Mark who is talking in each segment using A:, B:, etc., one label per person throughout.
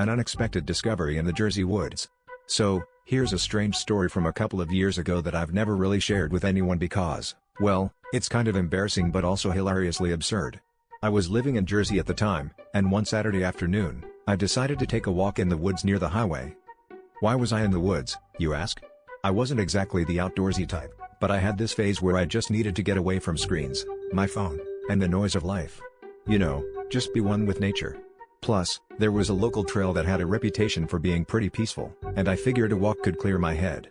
A: An unexpected discovery in the Jersey woods. So, here's a strange story from a couple of years ago that I've never really shared with anyone because, well, it's kind of embarrassing but also hilariously absurd. I was living in Jersey at the time, and one Saturday afternoon, I decided to take a walk in the woods near the highway. Why was I in the woods, you ask? I wasn't exactly the outdoorsy type, but I had this phase where I just needed to get away from screens, my phone, and the noise of life. You know, just be one with nature. Plus, there was a local trail that had a reputation for being pretty peaceful, and I figured a walk could clear my head.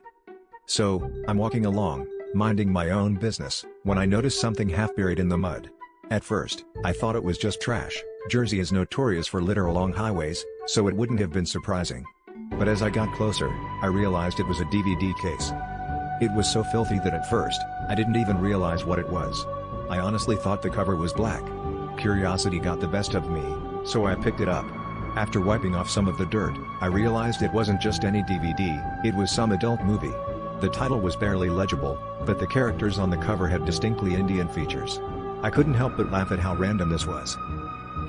A: So, I'm walking along, minding my own business, when I noticed something half buried in the mud. At first, I thought it was just trash. Jersey is notorious for litter along highways, so it wouldn't have been surprising. But as I got closer, I realized it was a DVD case. It was so filthy that at first, I didn't even realize what it was. I honestly thought the cover was black. Curiosity got the best of me, so I picked it up. After wiping off some of the dirt, I realized it wasn't just any DVD, it was some adult movie. The title was barely legible, but the characters on the cover had distinctly Indian features. I couldn't help but laugh at how random this was.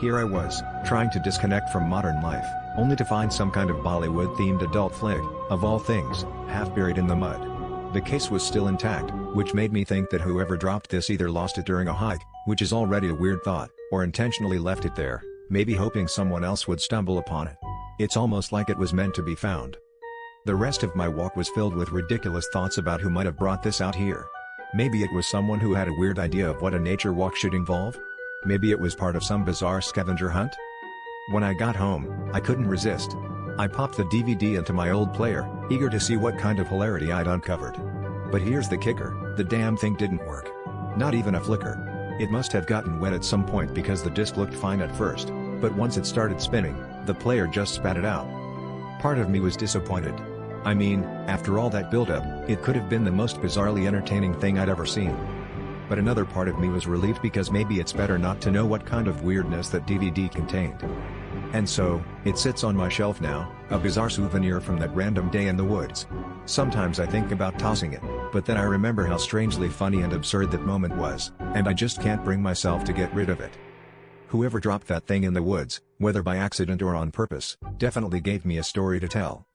A: Here I was, trying to disconnect from modern life, only to find some kind of Bollywood-themed adult flick, of all things, half buried in the mud. The case was still intact, which made me think that whoever dropped this either lost it during a hike, which is already a weird thought, or intentionally left it there, maybe hoping someone else would stumble upon it. It's almost like it was meant to be found. The rest of my walk was filled with ridiculous thoughts about who might have brought this out here. Maybe it was someone who had a weird idea of what a nature walk should involve? Maybe it was part of some bizarre scavenger hunt? When I got home, I couldn't resist. I popped the DVD into my old player, eager to see what kind of hilarity I'd uncovered. But here's the kicker, the damn thing didn't work. Not even a flicker. It must have gotten wet at some point because the disc looked fine at first, but once it started spinning, the player just spat it out. Part of me was disappointed. I mean, after all that build-up, it could have been the most bizarrely entertaining thing I'd ever seen. But another part of me was relieved because maybe it's better not to know what kind of weirdness that DVD contained. And so, it sits on my shelf now, a bizarre souvenir from that random day in the woods. Sometimes I think about tossing it, but then I remember how strangely funny and absurd that moment was, and I just can't bring myself to get rid of it. Whoever dropped that thing in the woods, whether by accident or on purpose, definitely gave me a story to tell.